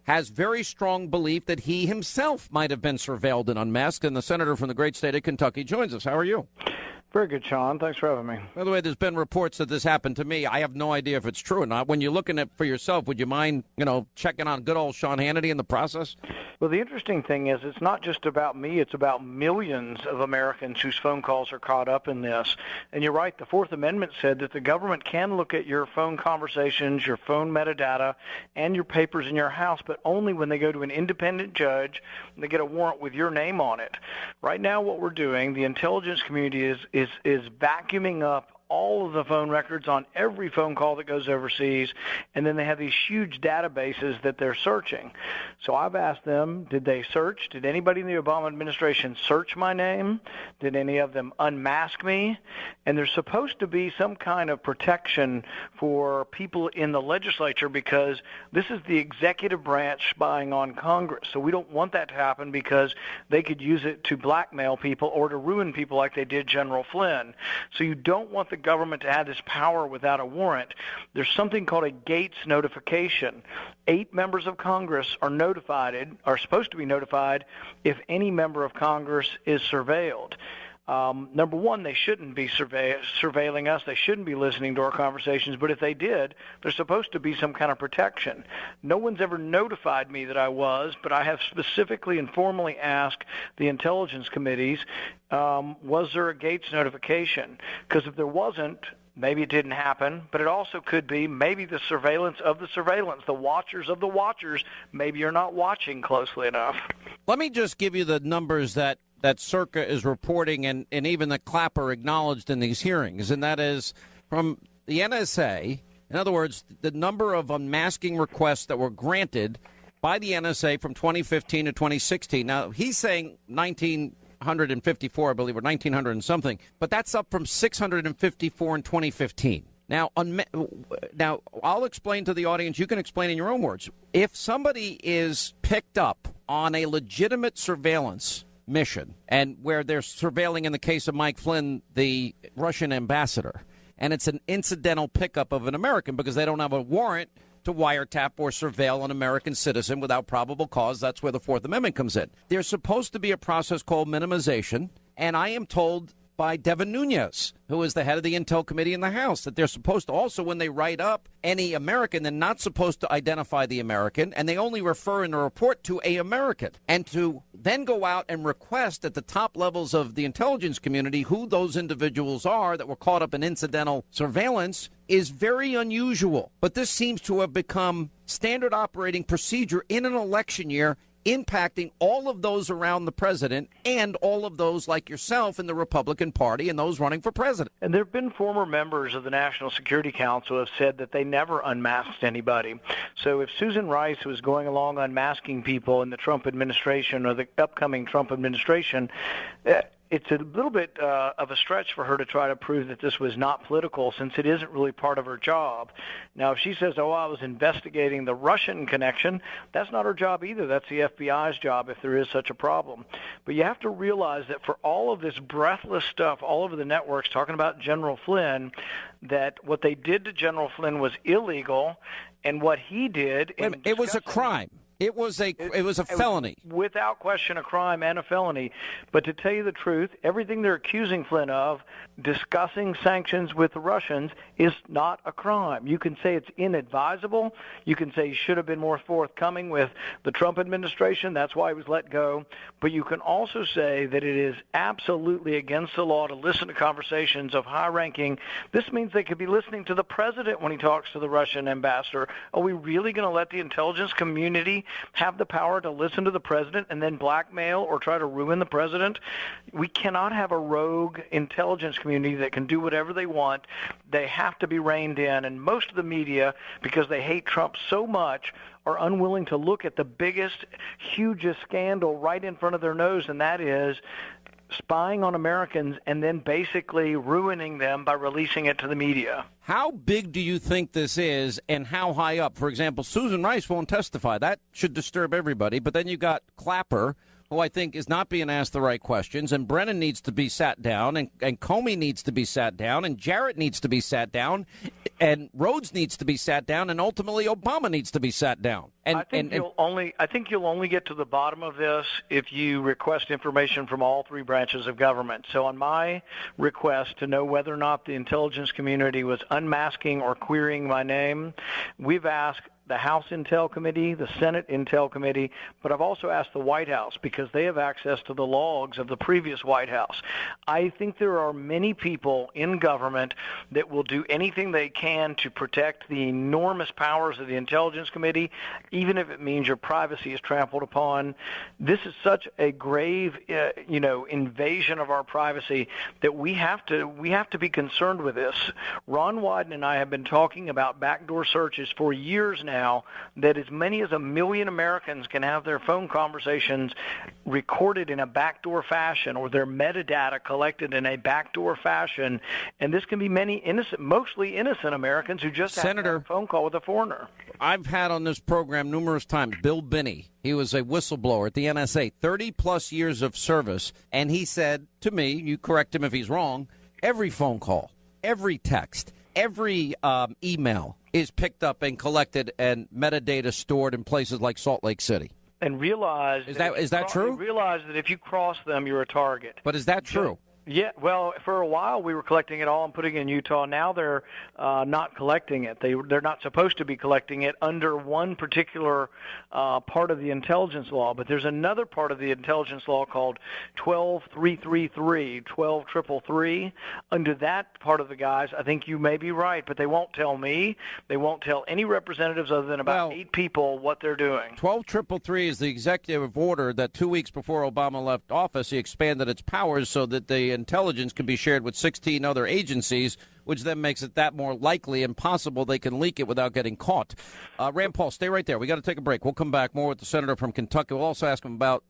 has very strong belief that he himself might have been surveilled and unmasked. And the senator from the great state of Kentucky joins us. How are you? Very good, Sean. Thanks for having me. By the way, there's been reports that this happened to me. I have no idea if it's true or not. When you're looking at it for yourself, would you mind, checking on good old Sean Hannity in the process? Well, the interesting thing is it's not just about me. It's about millions of Americans whose phone calls are caught up in this. And you're right. The Fourth Amendment said that the government can look at your phone conversations, your phone metadata, and your papers in your house, but only when they go to an independent judge and they get a warrant with your name on it. Right now what we're doing, the intelligence community is vacuuming up all of the phone records on every phone call that goes overseas, and then they have these huge databases that they're searching. So I've asked them, did they search? Did anybody in the Obama administration search my name? Did any of them unmask me? And there's supposed to be some kind of protection for people in the legislature because this is the executive branch spying on Congress. So we don't want that to happen because they could use it to blackmail people or to ruin people like they did General Flynn. So you don't want the government to have this power without a warrant. There's something called a Gates notification. 8 members of Congress are supposed to be notified if any member of Congress is surveilled. Number one, they shouldn't be surveilling us. They shouldn't be listening to our conversations. But if they did, there's supposed to be some kind of protection. No one's ever notified me that I was, but I have specifically and formally asked the intelligence committees, was there a Gates notification? Because if there wasn't, maybe it didn't happen, but it also could be maybe the surveillance of the surveillance, the watchers of the watchers. Maybe you're not watching closely enough. Let me just give you the numbers that Circa is reporting and even that Clapper acknowledged in these hearings, and that is from the NSA. In other words, the number of unmasking requests that were granted by the NSA from 2015 to 2016. Now, he's saying 1,954, I believe, or 1,900 and something, but that's up from 654 in 2015. Now, I'll explain to the audience. You can explain in your own words. If somebody is picked up on a legitimate surveillance mission, and where they're surveilling, in the case of Mike Flynn, the Russian ambassador, and it's an incidental pickup of an American because they don't have a warrant to wiretap or surveil an American citizen without probable cause. That's where the Fourth Amendment comes in. There's supposed to be a process called minimization, and I am told by Devin Nunes, who is the head of the Intel Committee in the House, that they're supposed to also, when they write up any American, they're not supposed to identify the American, and they only refer in the report to a American. And to then go out and request at the top levels of the intelligence community who those individuals are that were caught up in incidental surveillance is very unusual. But this seems to have become standard operating procedure in an election year, impacting all of those around the president and all of those like yourself in the Republican Party and those running for president. And there have been former members of the National Security Council who have said that they never unmasked anybody. So if Susan Rice was going along unmasking people in the Trump administration or the upcoming Trump administration, it's a little bit of a stretch for her to try to prove that this was not political, since it isn't really part of her job. Now, if she says, I was investigating the Russian connection, that's not her job either. That's the FBI's job if there is such a problem. But you have to realize that for all of this breathless stuff all over the networks talking about General Flynn, that what they did to General Flynn was illegal, and what he did... It was a crime. It was a felony. Without question, a crime and a felony. But to tell you the truth, everything they're accusing Flynn of, discussing sanctions with the Russians, is not a crime. You can say it's inadvisable. You can say he should have been more forthcoming with the Trump administration. That's why he was let go. But you can also say that it is absolutely against the law to listen to conversations of high-ranking. This means they could be listening to the president when he talks to the Russian ambassador. Are we really going to let the intelligence community have the power to listen to the president and then blackmail or try to ruin the president? We cannot have a rogue intelligence community that can do whatever they want. They have to be reined in, and most of the media, because they hate Trump so much, are unwilling to look at the biggest, hugest scandal right in front of their nose, and that is spying on Americans and then basically ruining them by releasing it to the media. How big do you think this is, and how high up? For example, Susan Rice won't testify. That should disturb everybody. But then you got Clapper, who I think is not being asked the right questions, and Brennan needs to be sat down, and Comey needs to be sat down, and Jarrett needs to be sat down, and Rhodes needs to be sat down, and ultimately Obama needs to be sat down. And I think you'll only get to the bottom of this if you request information from all three branches of government. So on my request to know whether or not the intelligence community was unmasking or querying my name, we've asked the House Intel Committee, the Senate Intel Committee, but I've also asked the White House because they have access to the logs of the previous White House. I think there are many people in government that will do anything they can to protect the enormous powers of the Intelligence Committee, even if it means your privacy is trampled upon. This is such a grave, invasion of our privacy that we have to be concerned with this. Ron Wyden and I have been talking about backdoor searches for years now, that as many as 1 million Americans can have their phone conversations recorded in a backdoor fashion or their metadata collected in a backdoor fashion. And this can be mostly innocent Americans who just had a phone call with a foreigner. I've had on this program numerous times Bill Binney. He was a whistleblower at the NSA, 30-plus years of service, and he said to me, you correct him if he's wrong, every phone call, every text, every email is picked up and collected and metadata stored in places like Salt Lake City. And realize is that true? Realize that if you cross them, you're a target. But is that true? Yeah, well, for a while we were collecting it all and putting it in Utah. Now they're not collecting it. They're not supposed to be collecting it under one particular part of the intelligence law. But there's another part of the intelligence law called 12333, 12333. Under that part of the guys, I think you may be right, but they won't tell me. They won't tell any representatives other than about 8 people what they're doing. 12333 is the executive order that 2 weeks before Obama left office, he expanded its powers so that the intelligence can be shared with 16 other agencies, which then makes it that more likely and possible they can leak it without getting caught. Rand Paul, stay right there. We got to take a break. We'll come back more with the senator from Kentucky. We'll also ask him about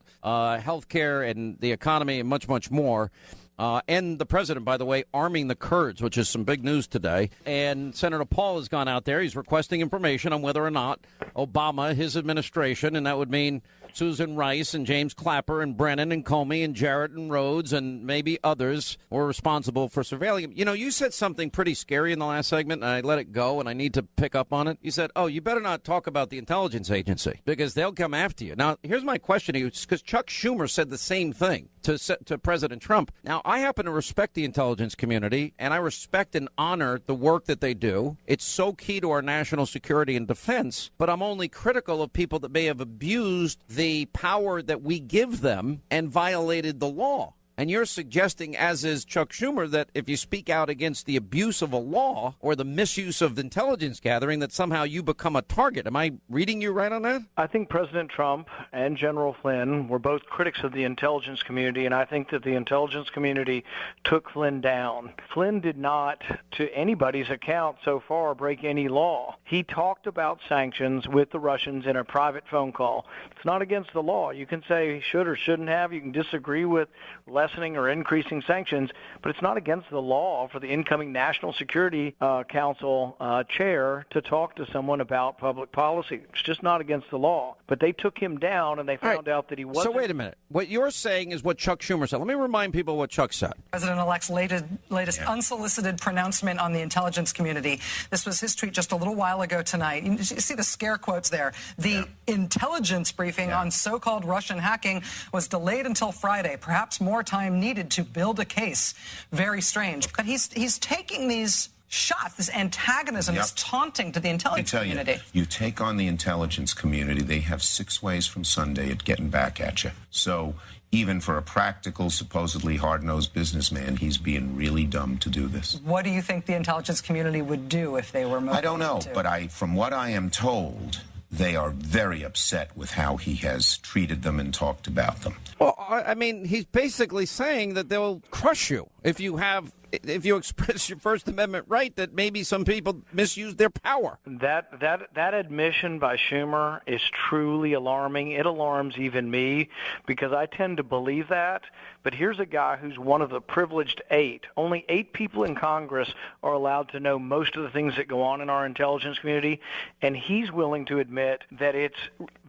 health care and the economy and much, much more. And the president, by the way, arming the Kurds, which is some big news today. And Senator Paul has gone out there. He's requesting information on whether or not Obama, his administration, and that would mean Susan Rice and James Clapper and Brennan and Comey and Jarrett and Rhodes and maybe others were responsible for surveilling him. You know, you said something pretty scary in the last segment, and I let it go, and I need to pick up on it. You said, you better not talk about the intelligence agency because they'll come after you. Now, here's my question to you, because Chuck Schumer said the same thing to President Trump. Now, I happen to respect the intelligence community, and I respect and honor the work that they do. It's so key to our national security and defense, but I'm only critical of people that may have abused the power that we give them and violated the law. And you're suggesting, as is Chuck Schumer, that if you speak out against the abuse of a law or the misuse of intelligence gathering, that somehow you become a target. Am I reading you right on that? I think President Trump and General Flynn were both critics of the intelligence community, and I think that the intelligence community took Flynn down. Flynn did not, to anybody's account so far, break any law. He talked about sanctions with the Russians in a private phone call. It's not against the law. You can say should or shouldn't have. You can disagree with lessening or increasing sanctions, but it's not against the law for the incoming National Security Council chair to talk to someone about public policy. It's just not against the law. But they took him down, and they found out that he wasn't. So wait a minute. What you're saying is what Chuck Schumer said. Let me remind people what Chuck said. President-elect's latest unsolicited pronouncement on the intelligence community. This was his tweet just a little while ago tonight. You see the scare quotes there. The intelligence briefing on so-called Russian hacking was delayed until Friday. Perhaps more time needed to build a case. Very strange. But he's taking these shots, this antagonism, this taunting to the intelligence community. You take on the intelligence community, they have 6 ways from Sunday at getting back at you. So even for a practical, supposedly hard-nosed businessman, he's being really dumb to do this. What do you think the intelligence community would do if they were motivated? I don't know, but from what I am told, they are very upset with how he has treated them and talked about them. Well, I mean, he's basically saying that they'll crush you if you express your First Amendment right, that maybe some people misuse their power. That admission by Schumer is truly alarming. It alarms even me because I tend to believe that. But here's a guy who's one of the privileged 8. Only 8 people in Congress are allowed to know most of the things that go on in our intelligence community, and he's willing to admit that it's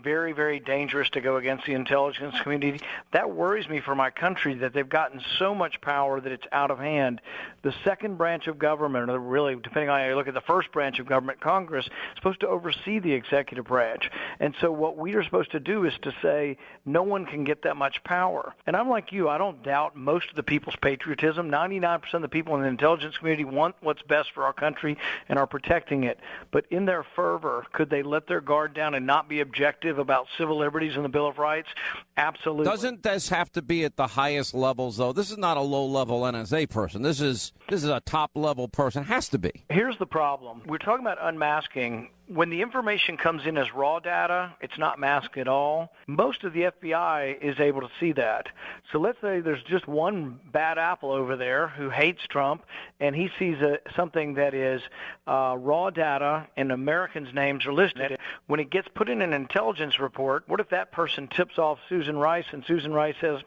very, very dangerous to go against the intelligence community. That worries me for my country, that they've gotten so much power that it's out of hand. The second branch of government, or really, depending on how you look at the first branch of government, Congress, is supposed to oversee the executive branch. And so what we are supposed to do is to say no one can get that much power. And I'm like you, I don't doubt most of the people's patriotism. 99% of the people in the intelligence community want what's best for our country and are protecting it. But in their fervor, could they let their guard down and not be objective about civil liberties and the Bill of Rights? Absolutely. Doesn't this have to be at the highest levels, though? This is not a low-level NSA person. This is a top-level person. It has to be. Here's the problem. We're talking about unmasking. When the information comes in as raw data, it's not masked at all. Most of the FBI is able to see that. So let's say there's just one bad apple over there who hates Trump, and he sees something that is raw data and Americans' names are listed. When it gets put in an intelligence report, what if that person tips off Susan Rice, and Susan Rice says,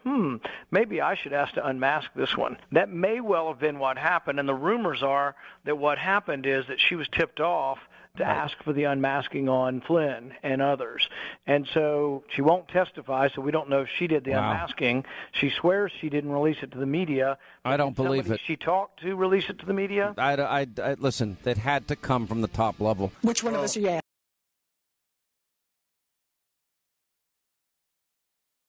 maybe I should ask to unmask this one? That may well have been what happened, and the rumors are that what happened is that she was tipped off to ask for the unmasking on Flynn and others. And so she won't testify, so we don't know if she did the unmasking. She swears she didn't release it to the media. I don't believe it. She talked to release it to the media? I listen, that had to come from the top level. Which one of us are you